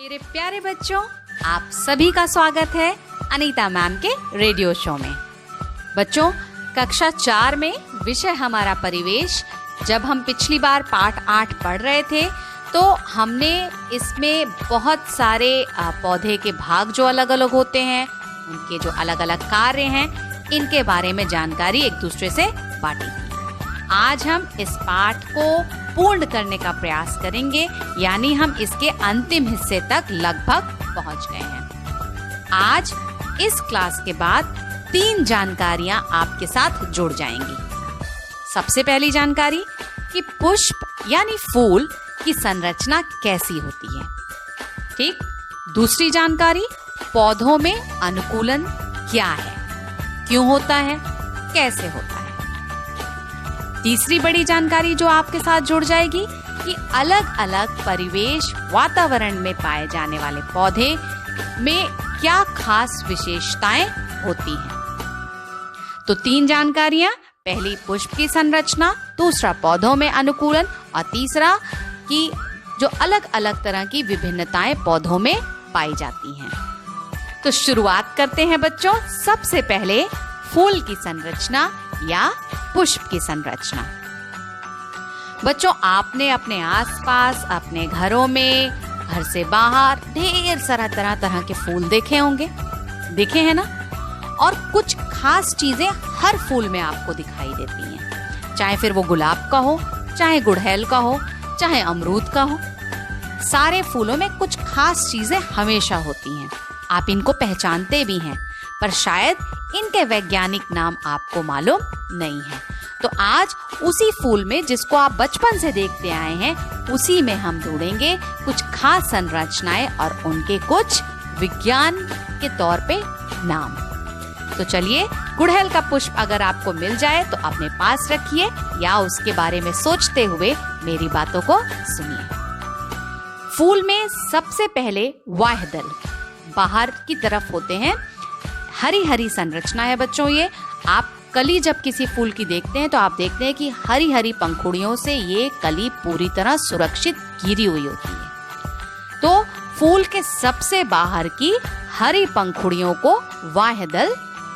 मेरे प्यारे बच्चों, आप सभी का स्वागत है अनीता मैम के रेडियो शो में। बच्चों, कक्षा 4 में विषय हमारा परिवेश। जब हम पिछली बार पाठ 8 पढ़ रहे थे तो हमने इसमें बहुत सारे पौधे के भाग जो अलग अलग होते हैं, उनके जो अलग अलग कार्य हैं, इनके बारे में जानकारी एक दूसरे से बांटी थी। आज हम इस पाठ को पूर्ण करने का प्रयास करेंगे, यानी हम इसके अंतिम हिस्से तक लगभग पहुंच गए हैं। आज इस क्लास के बाद 3 जानकारियां आपके साथ जुड़ जाएंगी। सबसे पहली जानकारी कि पुष्प यानी फूल की संरचना कैसी होती है। ठीक। दूसरी जानकारी, पौधों में अनुकूलन क्या है, क्यों होता है, कैसे होता है। तीसरी बड़ी जानकारी जो आपके साथ जुड़ जाएगी कि अलग अलग परिवेश वातावरण में पाए जाने वाले पौधे में क्या खास विशेषताएं होती हैं। तो 3 जानकारियां, पहली पुष्प की संरचना, दूसरा पौधों में अनुकूलन और तीसरा कि जो अलग अलग तरह की विभिन्नताएं पौधों में पाई जाती हैं। तो शुरुआत करते हैं बच्चों। सबसे पहले फूल की संरचना या पुष्प की संरचना। बच्चों, आपने अपने आसपास, अपने घरों में, घर से बाहर ढेर सारा तरह तरह के फूल देखे होंगे, देखे हैं ना। और कुछ खास चीजें हर फूल में आपको दिखाई देती हैं, चाहे फिर वो गुलाब का हो, चाहे गुड़हल का हो, चाहे अमरूद का हो। सारे फूलों में कुछ खास चीजें हमेशा होती हैं। आप इनको पहचानते भी हैं, पर शायद इनके वैज्ञानिक नाम आपको मालूम नहीं है। तो आज उसी फूल में जिसको आप बचपन से देखते आए हैं, उसी में हम ढूंढेंगे कुछ खास संरचनाएं और उनके कुछ विज्ञान के तौर पे नाम। तो चलिए, गुड़हल का पुष्प अगर आपको मिल जाए तो अपने पास रखिए या उसके बारे में सोचते हुए मेरी बातों को सुनिए। फूल में सबसे पहले वाह्यदल बाहर की तरफ होते हैं। हरी हरी संरचना है बच्चों। ये आप कली जब किसी फूल की देखते हैं तो आप देखते हैं कि हरी हरी पंखुड़ियों से ये कली पूरी तरह सुरक्षित घिरी हुई होती है। तो फूल के सबसे बाहर की हरी पंखुड़ियों को वाह्यदल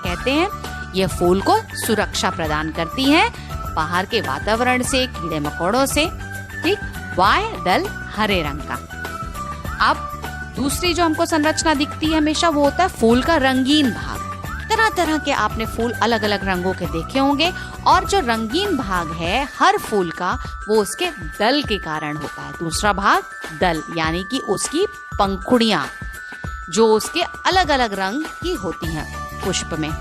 कहते हैं। ये फूल को सुरक्षा प्रदान करती हैं बाहर के वातावरण से, कीड़े मकोड़ों से। ठीक। वाह्यदल हरे रंग का। अब दूसरी जो हमको संरचना दिखती है हमेशा, वो होता है फूल का रंगीन भाग। तरह तरह के आपने फूल अलग अलग रंगों के देखे होंगे, और जो रंगीन भाग है हर फूल का, वो उसके दल के कारण होता है। दूसरा भाग दल, यानी कि उसकी पंखुड़ियां जो उसके अलग अलग रंग की होती हैं पुष्प में।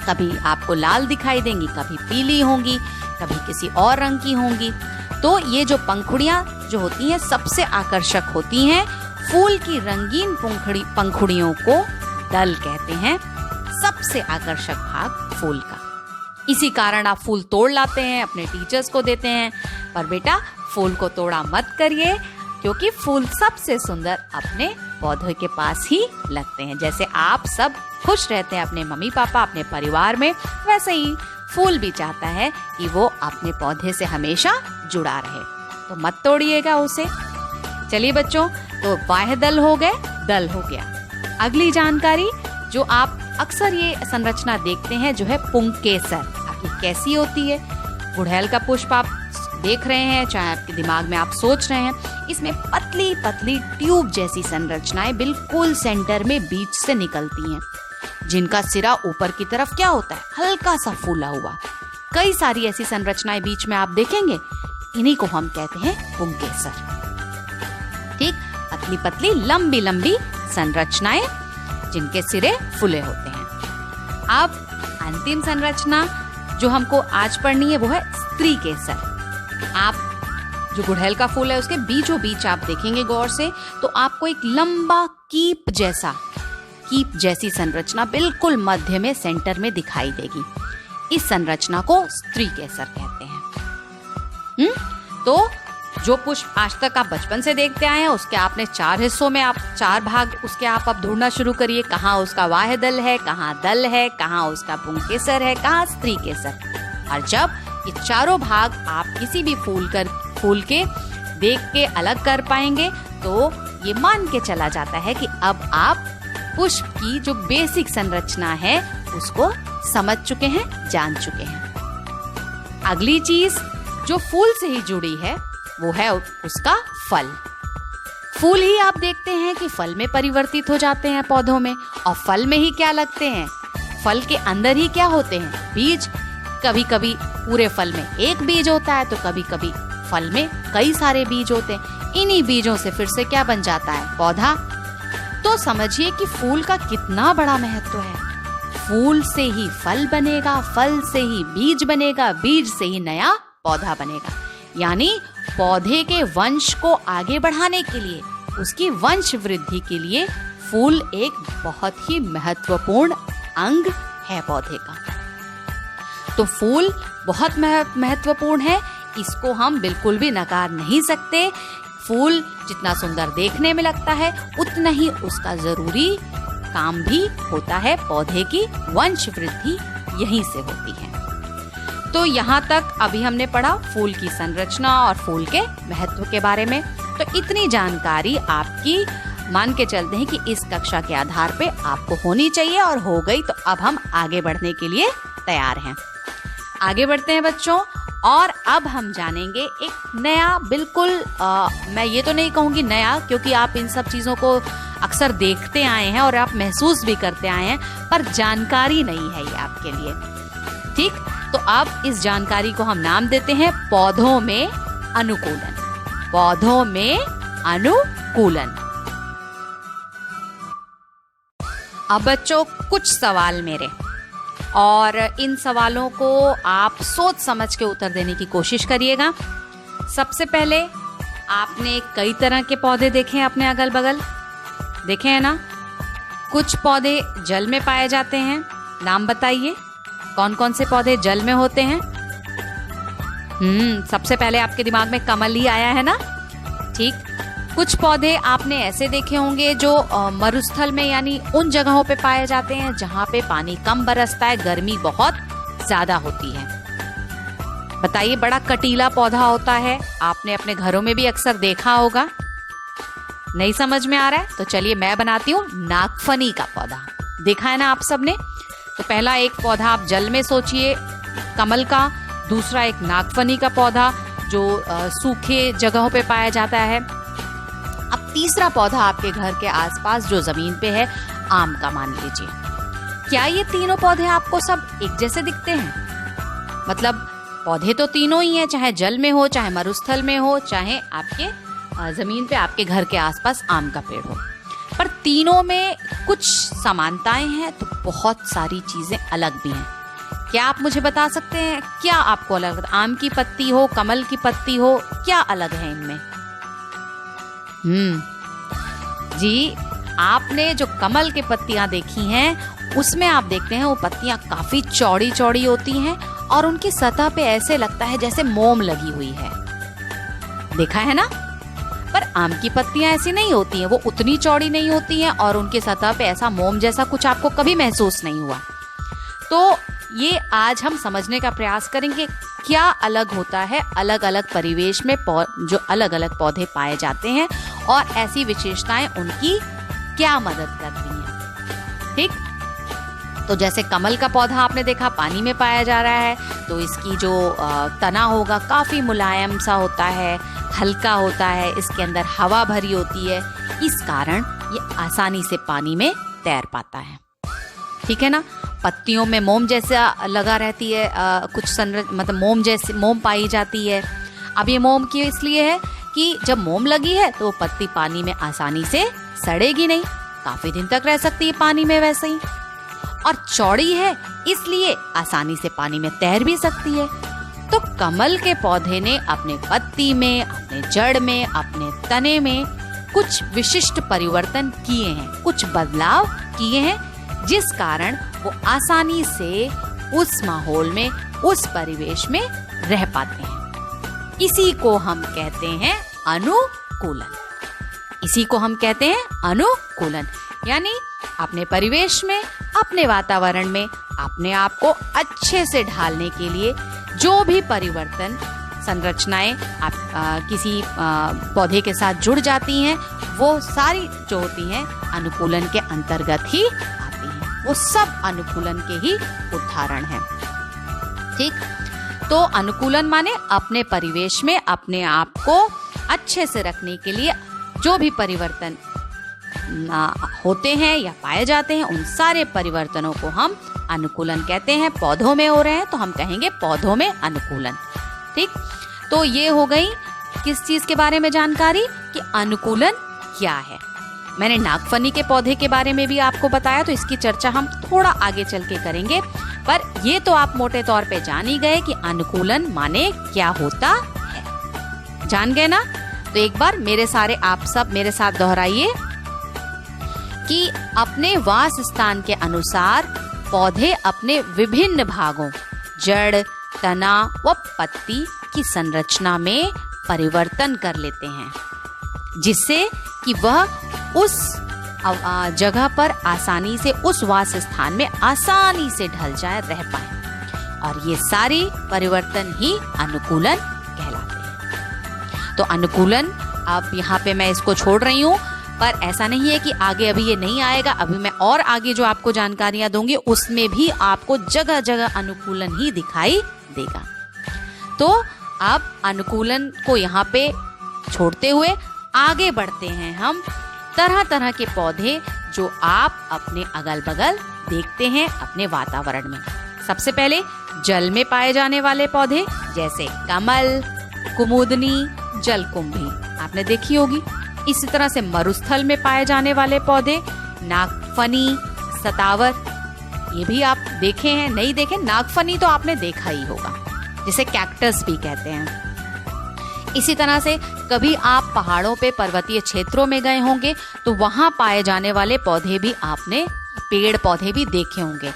कभी आपको लाल दिखाई देंगी, कभी पीली होंगी, कभी किसी और रंग की होंगी। तो ये जो पंखुड़ियां जो होती हैं सबसे आकर्षक होती हैं। फूल की रंगीन पंखुड़ियों को दल कहते हैं, सबसे आकर्षक भाग फूल का। इसी कारण आप फूल तोड़ लाते हैं, अपने टीचर्स को देते हैं। पर बेटा, फूल को तोड़ा मत करिए, क्योंकि फूल सबसे सुंदर अपने पौधे के पास ही लगते हैं। जैसे आप सब खुश रहते हैं अपने मम्मी पापा, अपने परिवार में, वैसे ही फूल भी चाहता है कि वो अपने पौधे से हमेशा जुड़ा रहे। तो मत तोड़िएगा उसे। चलिए बच्चों, तो वाह्यदल हो गए, दल हो गया। अगली जानकारी जो आप अक्सर ये संरचना देखते हैं, जो है पुंकेसर। आपकी कैसी होती है? गुड़हल का पुष्प आप देख रहे हैं, चाहे आपके दिमाग में आप सोच रहे हैं, इसमें पतली पतली ट्यूब जैसी संरचनाएं बिल्कुल सेंटर में बीच से निकलती हैं, जिनका सिरा ऊपर की तरफ क्या होता है, हल्का सा फूला हुआ। कई सारी ऐसी संरचनाएं बीच में आप देखेंगे, इन्हीं को हम कहते हैं पुंकेसर। ठीक। पतली पतली लंबी लंबी संरचनाएं जिनके सिरे फूले होते हैं। अब अंतिम संरचना जो हमको आज पढ़नी है वो है स्त्री केसर। आप जो गुड़हल का फूल है उसके बीचों बीच आप देखेंगे गौर से, तो आपको एक लंबा कीप जैसी संरचना बिल्कुल मध्य में सेंटर में दिखाई देगी। इस संरचना को स्त्री केसर कहते हैं। तो जो पुष्प आज तक आप बचपन से देखते आए हैं, उसके आपने 4 हिस्सों में आप 4 भाग उसके आप अब ढूंढना शुरू करिए। कहाँ उसका वाह्यदल है, कहाँ दल है, कहाँ उसका पुंकेसर है, कहाँ स्त्री केसर। और जब ये चारों भाग आप किसी भी फूल के देख के अलग कर पाएंगे, तो ये मान के चला जाता है कि अब आप पुष्प की जो बेसिक संरचना है उसको समझ चुके हैं, जान चुके हैं। अगली चीज जो फूल से ही जुड़ी है वो है उसका फल। फूल ही आप देखते हैं कि फल में परिवर्तित हो जाते हैं पौधों में, और फल में ही क्या लगते हैं, फल के अंदर ही क्या होते हैं, बीज। कभी कभी पूरे फल में एक बीज होता है तो कभी कभी फल में कई सारे बीज होते हैं। इन्हीं बीजों से फिर से क्या बन जाता है, पौधा। तो समझिए कि फूल का कितना बड़ा महत्व है। फूल से ही फल बनेगा, फल से ही बीज बनेगा, बीज से ही नया पौधा बनेगा। यानी पौधे के वंश को आगे बढ़ाने के लिए, उसकी वंश वृद्धि के लिए फूल एक बहुत ही महत्वपूर्ण अंग है पौधे का। तो फूल बहुत महत्वपूर्ण है, इसको हम बिल्कुल भी नकार नहीं सकते। फूल जितना सुंदर देखने में लगता है उतना ही उसका जरूरी काम भी होता है। पौधे की वंश वृद्धि यहीं से होती है। तो यहाँ तक अभी हमने पढ़ा फूल की संरचना और फूल के महत्व के बारे में। तो इतनी जानकारी आपकी मान के चलते हैं कि इस कक्षा के आधार पे आपको होनी चाहिए, और हो गई। तो अब हम आगे बढ़ने के लिए तैयार हैं। आगे बढ़ते हैं बच्चों, और अब हम जानेंगे एक नया, बिल्कुल मैं ये तो नहीं कहूँगी नया, क्योंकि आप इन सब चीज़ों को अक्सर देखते आए हैं और आप महसूस भी करते आए हैं, पर जानकारी नहीं है ये आपके लिए। ठीक, तो अब इस जानकारी को हम नाम देते हैं पौधों में अनुकूलन। पौधों में अनुकूलन। अब बच्चों कुछ सवाल मेरे, और इन सवालों को आप सोच समझ के उत्तर देने की कोशिश करिएगा। सबसे पहले, आपने कई तरह के पौधे देखे हैं अपने अगल बगल, देखे हैं ना। कुछ पौधे जल में पाए जाते हैं, नाम बताइए कौन कौन से पौधे जल में होते हैं। सबसे पहले आपके दिमाग में कमल ही आया है ना। ठीक, कुछ पौधे आपने ऐसे देखे होंगे जो मरुस्थल में, यानी उन जगहों पे पाए जाते हैं जहाँ पे पानी कम बरसता है, गर्मी बहुत ज्यादा होती है। बताइए, बड़ा कटीला पौधा होता है, आपने अपने घरों में भी अक्सर देखा होगा। नहीं समझ में आ रहा है तो चलिए मैं बनाती हूँ नागफनी का पौधा। देखा है ना आप सबने। तो पहला एक पौधा आप जल में सोचिए, कमल का। दूसरा एक नागफनी का पौधा जो सूखे जगहों पे पाया जाता है। अब तीसरा पौधा आपके घर के आसपास जो जमीन पे है, आम का मान लीजिए। क्या ये तीनों पौधे आपको सब एक जैसे दिखते हैं? मतलब पौधे तो तीनों ही हैं, चाहे जल में हो, चाहे मरुस्थल में हो, चाहे आपके जमीन पे आपके घर के आसपास आम का पेड़ हो, पर तीनों में कुछ समानताएं हैं तो बहुत सारी चीजें अलग भी हैं। क्या आप मुझे बता सकते हैं क्या आपको अलग लगता है? आम की पत्ती हो, कमल की पत्ती हो, क्या अलग है इनमें? जी, आपने जो कमल की पत्तियां देखी हैं उसमें आप देखते हैं वो पत्तियां काफी चौड़ी चौड़ी होती हैं और उनकी सतह पे ऐसे लगता है जैसे मोम लगी हुई है। देखा है ना? पर आम की पत्तियां ऐसी नहीं होती हैं, वो उतनी चौड़ी नहीं होती हैं और उनके सतह पे ऐसा मोम जैसा कुछ आपको कभी महसूस नहीं हुआ। तो ये आज हम समझने का प्रयास करेंगे क्या अलग होता है अलग अलग परिवेश में जो अलग अलग पौधे पाए जाते हैं और ऐसी विशेषताएं उनकी क्या मदद करती हैं। ठीक, तो जैसे कमल का पौधा आपने देखा पानी में पाया जा रहा है, तो इसकी जो तना होगा काफी मुलायम सा होता है, हल्का होता है, इसके अंदर हवा भरी होती है, इस कारण ये आसानी से पानी में तैर पाता है। ठीक है ना? पत्तियों में मोम जैसा लगा रहती है, कुछ मतलब मोम जैसे मोम पाई जाती है। अब ये मोम क्यों इसलिए है कि जब मोम लगी है तो वो पत्ती पानी में आसानी से सड़ेगी नहीं, काफी दिन तक रह सकती है पानी में वैसे ही। और चौड़ी है इसलिए आसानी से पानी में तैर भी सकती है। तो कमल के पौधे ने अपने पत्ती में, अपने जड़ में, अपने तने में कुछ विशिष्ट परिवर्तन किए हैं, कुछ बदलाव किए हैं, जिस कारण वो आसानी से उस माहौल में, उस परिवेश में रह पाते हैं। इसी को हम कहते हैं अनुकूलन। इसी को हम कहते हैं अनुकूलन, यानी अपने परिवेश में, अपने वातावरण में अपने आप को अच्छे से ढालने के लिए जो भी परिवर्तन संरचनाएं किसी पौधे के साथ जुड़ जाती हैं वो सारी जो होती हैं अनुकूलन के अंतर्गत ही आती हैं। वो सब अनुकूलन के ही उदाहरण हैं। ठीक, तो अनुकूलन माने अपने परिवेश में अपने आप को अच्छे से रखने के लिए जो भी परिवर्तन होते हैं या पाए जाते हैं, उन सारे परिवर्तनों को हम अनुकूलन कहते हैं। पौधों में हो रहे हैं तो हम कहेंगे पौधों में अनुकूलन। ठीक, तो ये हो गई किस चीज के बारे में जानकारी कि अनुकूलन क्या है। मैंने नागफनी के पौधे के बारे में भी आपको बताया, तो इसकी चर्चा हम थोड़ा आगे चल के करेंगे, पर ये तो आप मोटे तौर पे जान ही गए कि अनुकूलन माने क्या होता है। जान गए ना? तो एक बार आप सब मेरे साथ दोहराइए कि अपने वास स्थान के अनुसार पौधे अपने विभिन्न भागों जड़, तना व पत्ती की संरचना में परिवर्तन कर लेते हैं, जिससे कि वह उस जगह पर आसानी से, उस वास स्थान में आसानी से ढल जाए, रह पाए। और ये सारी परिवर्तन ही अनुकूलन कहलाते हैं। तो अनुकूलन, अब यहाँ पे मैं इसको छोड़ रही हूँ, पर ऐसा नहीं है कि आगे अभी ये नहीं आएगा। अभी मैं और आगे जो आपको जानकारियां दूंगी उसमें भी आपको जगह जगह अनुकूलन ही दिखाई देगा। तो अब अनुकूलन को यहाँ पे छोड़ते हुए आगे बढ़ते हैं हम तरह तरह के पौधे जो आप अपने अगल बगल देखते हैं अपने वातावरण में। सबसे पहले जल में पाए जाने वाले पौधे जैसे कमल, कुमुदनी, जलकुंभी आपने देखी होगी। इसी तरह से मरुस्थल में पाए जाने वाले पौधे नागफनी, सतावर, ये भी आप देखे हैं, नहीं देखे? नागफनी तो आपने देखा ही होगा, जिसे कैक्टस भी कहते हैं। इसी तरह से कभी आप पहाड़ों पे पर्वतीय क्षेत्रों में गए होंगे तो वहां पाए जाने वाले पौधे भी आपने, पेड़ पौधे भी देखे होंगे,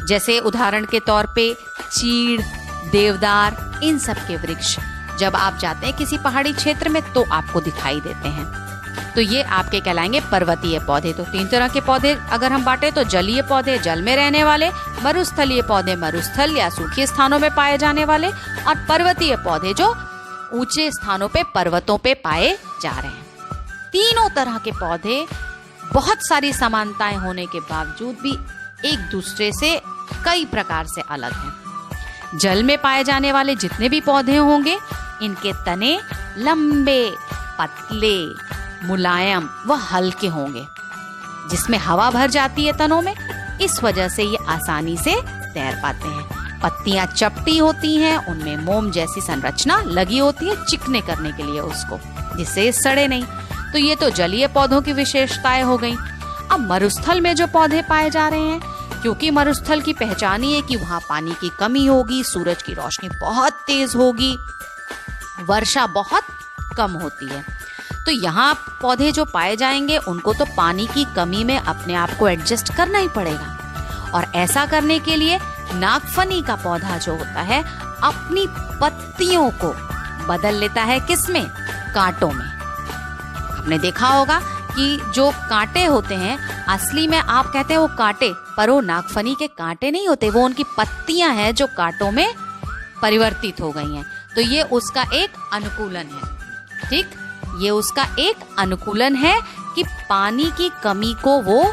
जैसे उदाहरण के तौर पे चीड़, देवदार, इन सब के वृक्ष जब आप जाते हैं किसी पहाड़ी क्षेत्र में तो आपको दिखाई देते हैं। तो ये आपके कहलाएंगे पर्वतीय पौधे। तो 3 तरह के पौधे अगर हम बांटे तो जलीय पौधे जल में रहने वाले, मरुस्थलीय पौधे मरुस्थल या सूखे स्थानों में पाए जाने वाले, और पर्वतीय पौधे जो ऊंचे स्थानों पे, पर्वतों पे पाए जा रहे हैं। तीनों तरह के पौधे बहुत सारी समानताएं होने के बावजूद भी एक दूसरे से कई प्रकार से अलग हैं। जल में पाए जाने वाले जितने भी पौधे होंगे, इनके तने लंबे, पतले, मुलायम व हल्के होंगे, जिसमें हवा भर जाती है तनों में। इस वजह से ये आसानी से तैर पाते हैं। पत्तियां चपटी होती हैं, उनमें मोम जैसी संरचना लगी होती है चिकने करने के लिए उसको, जिससे सड़े नहीं। तो ये तो जलीय पौधों की विशेषताएं हो गई। अब मरुस्थल में जो पौधे पाए जा रहे हैं, क्योंकि मरुस्थल की पहचान ही है कि वहां पानी की कमी होगी, सूरज की रोशनी बहुत तेज होगी, वर्षा बहुत कम होती है। तो यहाँ पौधे जो पाए जाएंगे उनको तो पानी की कमी में अपने आप को एडजस्ट करना ही पड़ेगा। और ऐसा करने के लिए नागफनी का पौधा जो होता है अपनी पत्तियों को बदल लेता है, किसमें? कांटों में। आपने देखा होगा कि जो कांटे होते हैं, असली में आप कहते हैं वो कांटे, पर वो नागफनी के कांटे नहीं होते, वो उनकी पत्तियां हैं जो कांटों में परिवर्तित हो गई हैं। तो ये उसका एक अनुकूलन है। ठीक, ये उसका एक अनुकूलन है कि पानी की कमी को वो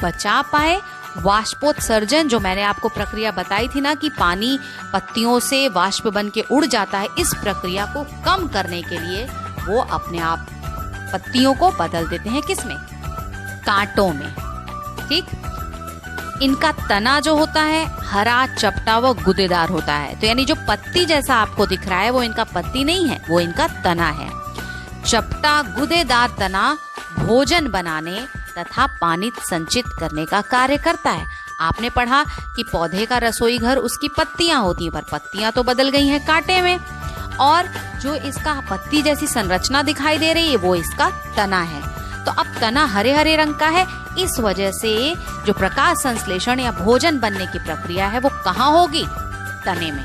बचा पाए। वाष्पोत्सर्जन, जो मैंने आपको प्रक्रिया बताई थी ना कि पानी पत्तियों से वाष्प बन के उड़ जाता है, इस प्रक्रिया को कम करने के लिए वो अपने आप पत्तियों को बदल देते हैं, किसमें? कांटों में। ठीक, इनका तना जो होता है हरा, चपटा व गुदेदार होता है। तो यानी जो पत्ती जैसा आपको दिख रहा है वो इनका पत्ती नहीं है, वो इनका तना है। चपटा गुदेदार तना भोजन बनाने तथा पानी संचित करने का कार्य करता है। आपने पढ़ा कि पौधे का रसोई घर उसकी पत्तियां होती हैं, पर पत्तियां तो बदल गई हैं कांटे में, और जो इसका पत्ती जैसी संरचना दिखाई दे रही है वो इसका तना है। तो अब तना हरे हरे रंग का है, इस वजह से जो प्रकाश संश्लेषण या भोजन बनने की प्रक्रिया है वो कहाँ होगी? तने में।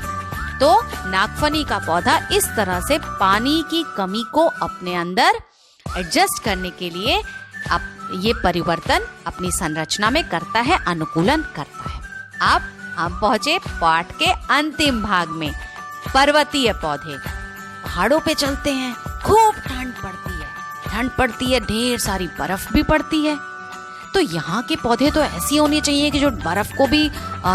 तो नागफनी का पौधा इस तरह से पानी की कमी को अपने अंदर एडजस्ट करने के लिए अब ये परिवर्तन अपनी संरचना में करता है, अनुकूलन करता है। अब हम पहुंचे पाठ के अंतिम भाग में, पर्वतीय पौधे। पहाड़ों पे चलते हैं, खूब ठंड पड़ती है, ठंड पड़ती है, ढेर सारी बर्फ भी पड़ती है। तो यहाँ के पौधे तो ऐसी होने चाहिए कि जो बर्फ को भी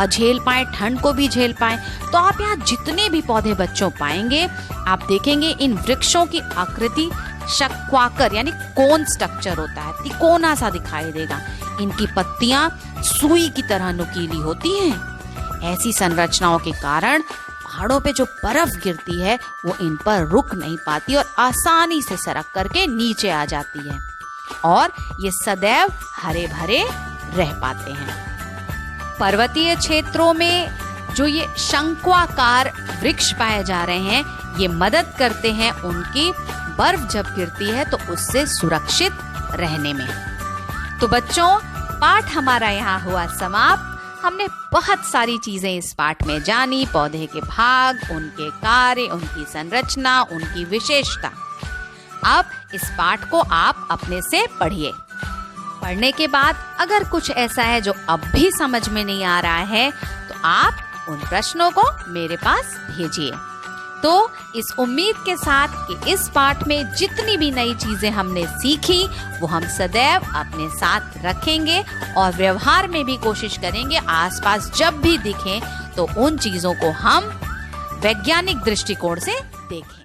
झेल पाए, ठंड को भी झेल पाए। तो आप यहाँ जितने भी पौधे बच्चों पाएंगे, आप देखेंगे इन वृक्षों की आकृति शक्वाकर यानी कोन स्ट्रक्चर होता है, तिकोना सा दिखाई देगा। इनकी पत्तियां सुई की तरह नुकीली होती हैं। ऐसी संरचनाओं के कारण पहाड़ों पे जो बर्फ गिरती है वो इन पर रुक नहीं पाती और आसानी से सरक करके नीचे आ जाती है और ये सदैव हरे भरे रह पाते हैं। पर्वतीय क्षेत्रों में जो ये शंक्वाकार वृक्ष पाए जा रहे हैं, ये मदद करते हैं उनकी बर्फ जब गिरती है तो उससे सुरक्षित रहने में। तो बच्चों, पाठ हमारा यहाँ हुआ समाप्त। हमने बहुत सारी चीजें इस पाठ में जानी, पौधे के भाग, उनके कार्य, उनकी संरचना, उनकी विशेषता। अब इस पाठ को आप अपने से पढ़िए। पढ़ने के बाद अगर कुछ ऐसा है जो अब भी समझ में नहीं आ रहा है तो आप उन प्रश्नों को मेरे पास भेजिए। तो इस उम्मीद के साथ कि इस पाठ में जितनी भी नई चीजें हमने सीखी वो हम सदैव अपने साथ रखेंगे और व्यवहार में भी कोशिश करेंगे आसपास जब भी दिखें तो उन चीजों को हम वैज्ञानिक दृष्टिकोण से देखें।